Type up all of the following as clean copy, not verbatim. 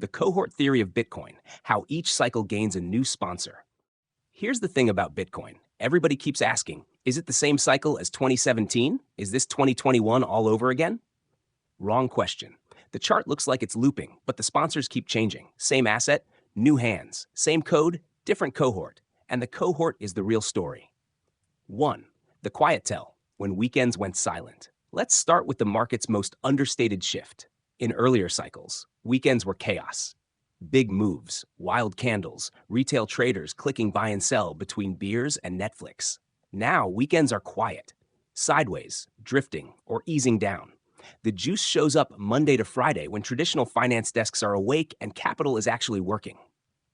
The cohort theory of Bitcoin, how each cycle gains a new sponsor. Here's the thing about Bitcoin. Everybody keeps asking, is it the same cycle as 2017? Is this 2021 all over again? Wrong question. The chart looks like it's looping, but the sponsors keep changing. Same asset, new hands. Same code, different cohort. And the cohort is the real story. 1. The quiet tell, when weekends went silent. Let's start with the market's most understated shift. In earlier cycles, weekends were chaos. Big moves, wild candles, retail traders clicking buy and sell between beers and Netflix. Now, weekends are quiet, sideways, drifting, or easing down. The juice shows up Monday to Friday when traditional finance desks are awake and capital is actually working.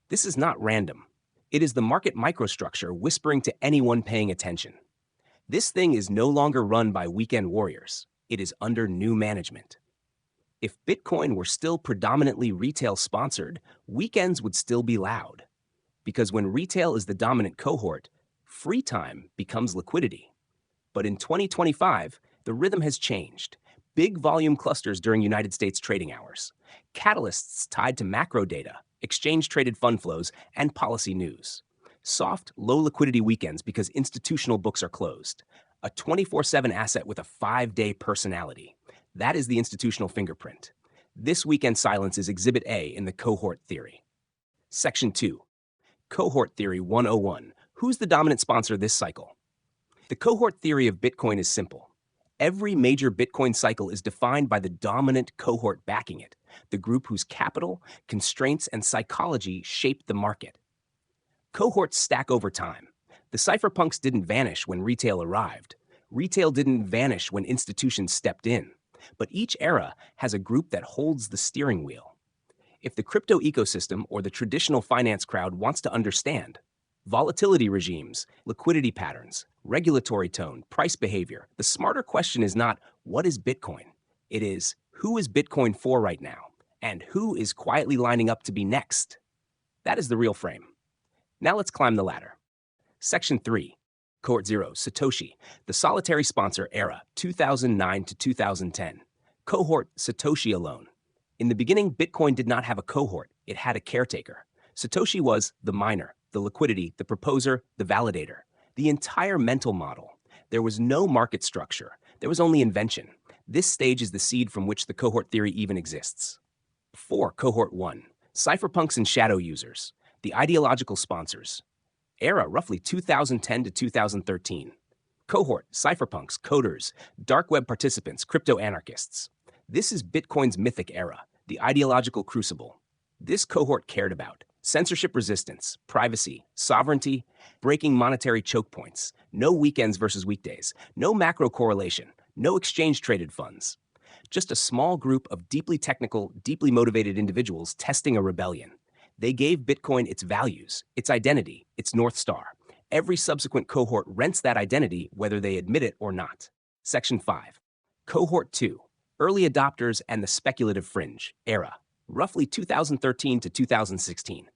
This is not random. It is the market microstructure whispering to anyone paying attention. This thing is no longer run by weekend warriors. It is under new management. If Bitcoin were still predominantly retail-sponsored, weekends would still be loud. Because when retail is the dominant cohort, free time becomes liquidity. But in 2025, the rhythm has changed. Big volume clusters during United States trading hours. Catalysts tied to macro data, exchange-traded fund flows, and policy news. Soft, low-liquidity weekends because institutional books are closed. A 24/7 asset with a 5-day personality. That is the institutional fingerprint. This weekend silence is Exhibit A in the cohort theory. Section 2. Cohort Theory 101. Who's the dominant sponsor this cycle? The cohort theory of Bitcoin is simple. Every major Bitcoin cycle is defined by the dominant cohort backing it, the group whose capital, constraints, and psychology shaped the market. Cohorts stack over time. The cypherpunks didn't vanish when retail arrived. Retail didn't vanish when institutions stepped in. But each era has a group that holds the steering wheel. If the crypto ecosystem or the traditional finance crowd wants to understand volatility regimes, liquidity patterns, regulatory tone, price behavior, the smarter question is not, what is Bitcoin? It is, who is Bitcoin for right now? And who is quietly lining up to be next? That is the real frame. Now let's climb the ladder. Section 3. Cohort 0, Satoshi, the solitary sponsor era, 2009 to 2010. Cohort Satoshi alone. In the beginning, Bitcoin did not have a cohort. It had a caretaker. Satoshi was the miner, the liquidity, the proposer, the validator. The entire mental model. There was no market structure. There was only invention. This stage is the seed from which the cohort theory even exists. 4. Cohort 1, cypherpunks and shadow users, the ideological sponsors. Era, roughly 2010 to 2013. Cohort, cypherpunks, coders, dark web participants, crypto anarchists. This is Bitcoin's mythic era, the ideological crucible. This cohort cared about censorship resistance, privacy, sovereignty, breaking monetary choke points, no weekends versus weekdays, no macro correlation, no exchange-traded funds. Just a small group of deeply technical, deeply motivated individuals testing a rebellion. They gave Bitcoin its values, its identity, its North Star. Every subsequent cohort rents that identity whether they admit it or not. Section 5. Cohort 2, early adopters and the speculative fringe, era, roughly 2013 to 2016.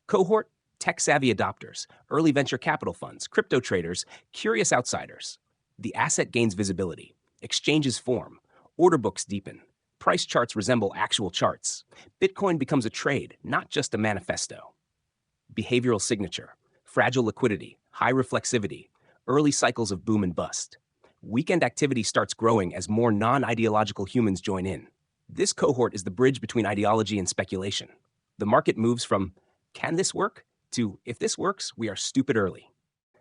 Cohort, tech-savvy adopters, early venture capital funds, crypto traders, curious outsiders. The asset gains visibility. Exchanges form. Order books deepen. Price charts resemble actual charts. Bitcoin becomes a trade, not just a manifesto. Behavioral signature, fragile liquidity, high reflexivity, early cycles of boom and bust. Weekend activity starts growing as more non-ideological humans join in. This cohort is the bridge between ideology and speculation. The market moves from, can this work? To, if this works, we are stupid early.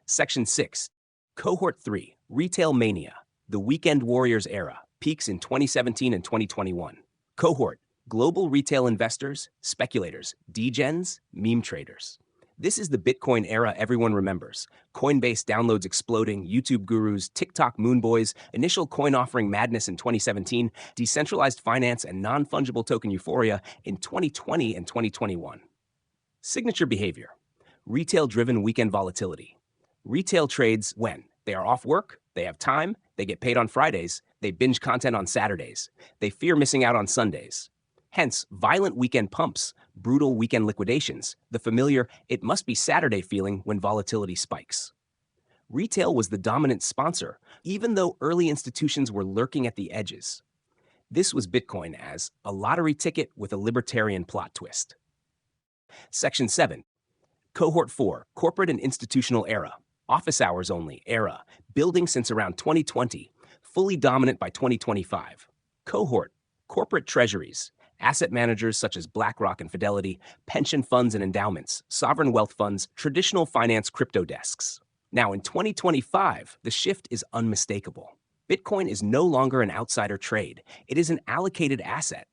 Section 6. Cohort 3, retail mania, the weekend warriors era. Peaks in 2017 and 2021. Cohort, global retail investors, speculators, degens, meme traders. This is the Bitcoin era everyone remembers. Coinbase downloads exploding, YouTube gurus, TikTok moonboys, initial coin offering madness in 2017, decentralized finance and non-fungible token euphoria in 2020 and 2021. Signature behavior, retail-driven weekend volatility. Retail trades when they are off work, they have time, they get paid on Fridays, they binge content on Saturdays. They fear missing out on Sundays. Hence, violent weekend pumps, brutal weekend liquidations, the familiar, it must be Saturday feeling when volatility spikes. Retail was the dominant sponsor, even though early institutions were lurking at the edges. This was Bitcoin as a lottery ticket with a libertarian plot twist. Section 7. Cohort 4, Corporate and Institutional Era. Office hours only, era, building since around 2020, fully dominant by 2025. Cohort, corporate treasuries, asset managers such as BlackRock and Fidelity, pension funds and endowments, sovereign wealth funds, traditional finance crypto desks. Now in 2025, the shift is unmistakable. Bitcoin is no longer an outsider trade. It is an allocated asset.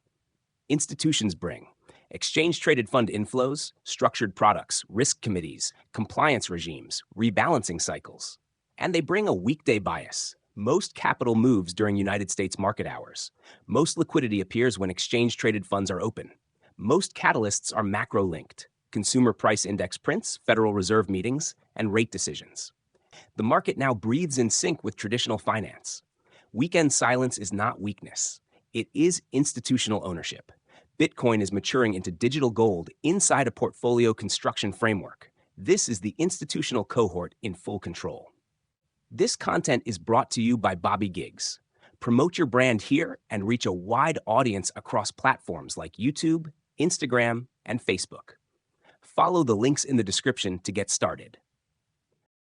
Institutions bring exchange-traded fund inflows, structured products, risk committees, compliance regimes, rebalancing cycles. And they bring a weekday bias. Most capital moves during United States market hours. Most liquidity appears when exchange-traded funds are open. Most catalysts are macro-linked. Consumer price index prints, Federal Reserve meetings, and rate decisions. The market now breathes in sync with traditional finance. Weekend silence is not weakness. It is institutional ownership. Bitcoin is maturing into digital gold inside a portfolio construction framework. This is the institutional cohort in full control. This content is brought to you by Bobby Giggs. Promote your brand here and reach a wide audience across platforms like YouTube, Instagram, and Facebook. Follow the links in the description to get started.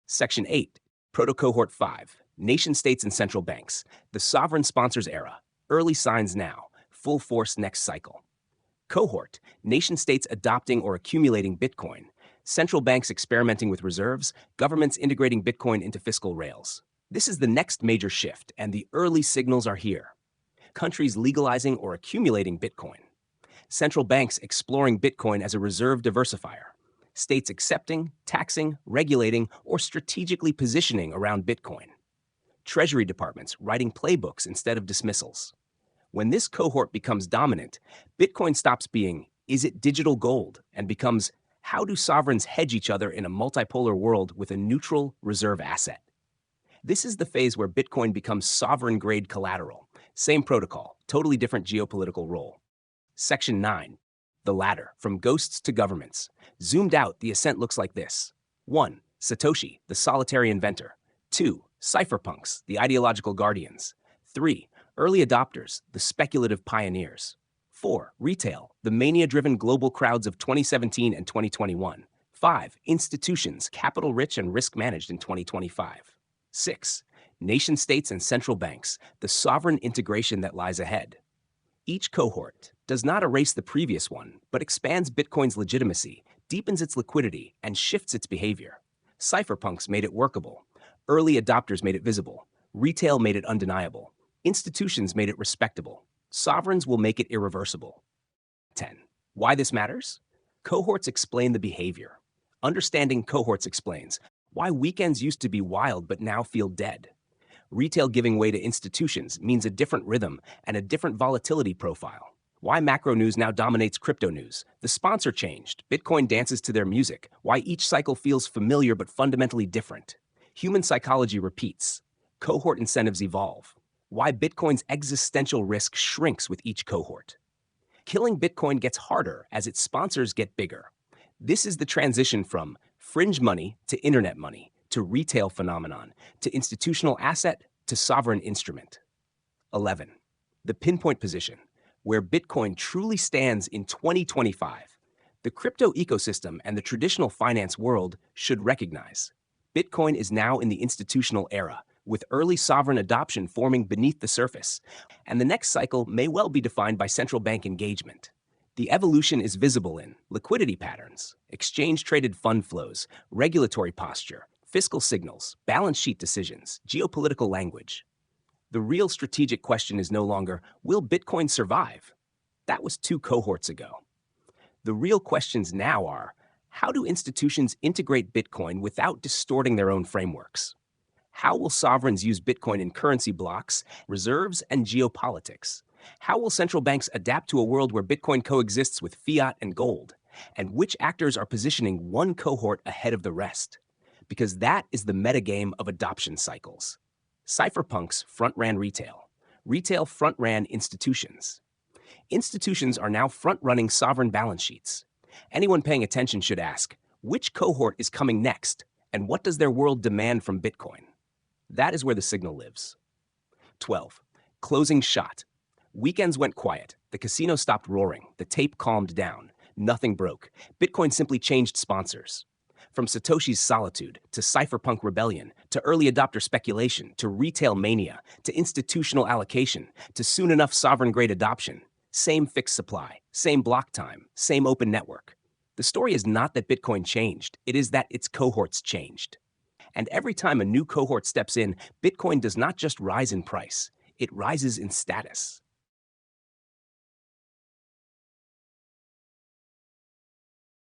Section 8, Proto-Cohort 5, Nation-States and Central Banks, the Sovereign Sponsors Era, Early Signs Now, Full Force Next Cycle. Cohort, nation-states adopting or accumulating Bitcoin, central banks experimenting with reserves, governments integrating Bitcoin into fiscal rails. This is the next major shift, and the early signals are here. Countries legalizing or accumulating Bitcoin. Central banks exploring Bitcoin as a reserve diversifier. States accepting, taxing, regulating, or strategically positioning around Bitcoin. Treasury departments writing playbooks instead of dismissals. When this cohort becomes dominant, Bitcoin stops being, is it digital gold, and becomes, how do sovereigns hedge each other in a multipolar world with a neutral reserve asset? This is the phase where Bitcoin becomes sovereign-grade collateral. Same protocol, totally different geopolitical role. Section 9. The ladder, from ghosts to governments. Zoomed out, the ascent looks like this. 1. Satoshi, the solitary inventor. 2. Cypherpunks, the ideological guardians. 3. Early adopters, the speculative pioneers. 4. Retail, the mania-driven global crowds of 2017 and 2021. 5. Institutions, capital-rich and risk-managed in 2025. 6. Nation-states and central banks, the sovereign integration that lies ahead. Each cohort does not erase the previous one, but expands Bitcoin's legitimacy, deepens its liquidity, and shifts its behavior. Cypherpunks made it workable. Early adopters made it visible. Retail made it undeniable. Institutions made it respectable. Sovereigns will make it irreversible. 10. Why this matters? Cohorts explain the behavior. Understanding cohorts explains why weekends used to be wild but now feel dead. Retail giving way to institutions means a different rhythm and a different volatility profile. Why macro news now dominates crypto news. The sponsor changed. Bitcoin dances to their music. Why each cycle feels familiar but fundamentally different. Human psychology repeats. Cohort incentives evolve. Why Bitcoin's existential risk shrinks with each cohort. Killing Bitcoin gets harder as its sponsors get bigger. This is the transition from fringe money to internet money, to retail phenomenon, to institutional asset, to sovereign instrument. 11. The pinpoint position, where Bitcoin truly stands in 2025. The crypto ecosystem and the traditional finance world should recognize. Bitcoin is now in the institutional era, with early sovereign adoption forming beneath the surface, and the next cycle may well be defined by central bank engagement. The evolution is visible in liquidity patterns, exchange-traded fund flows, regulatory posture, fiscal signals, balance sheet decisions, geopolitical language. The real strategic question is no longer, will Bitcoin survive? That was 2 cohorts ago. The real questions now are, how do institutions integrate Bitcoin without distorting their own frameworks? How will sovereigns use Bitcoin in currency blocks, reserves, and geopolitics? How will central banks adapt to a world where Bitcoin coexists with fiat and gold? And which actors are positioning one cohort ahead of the rest? Because that is the metagame of adoption cycles. Cypherpunks front-ran retail. Retail front-ran institutions. Institutions are now front-running sovereign balance sheets. Anyone paying attention should ask, which cohort is coming next, and what does their world demand from Bitcoin? That is where the signal lives. 12. Closing shot. Weekends went quiet. The casino stopped roaring. The tape calmed down. Nothing broke. Bitcoin simply changed sponsors. From Satoshi's solitude, to cypherpunk rebellion, to early adopter speculation, to retail mania, to institutional allocation, to soon enough sovereign-grade adoption. Same fixed supply, same block time, same open network. The story is not that Bitcoin changed, it is that its cohorts changed. And every time a new cohort steps in, Bitcoin does not just rise in price, it rises in status.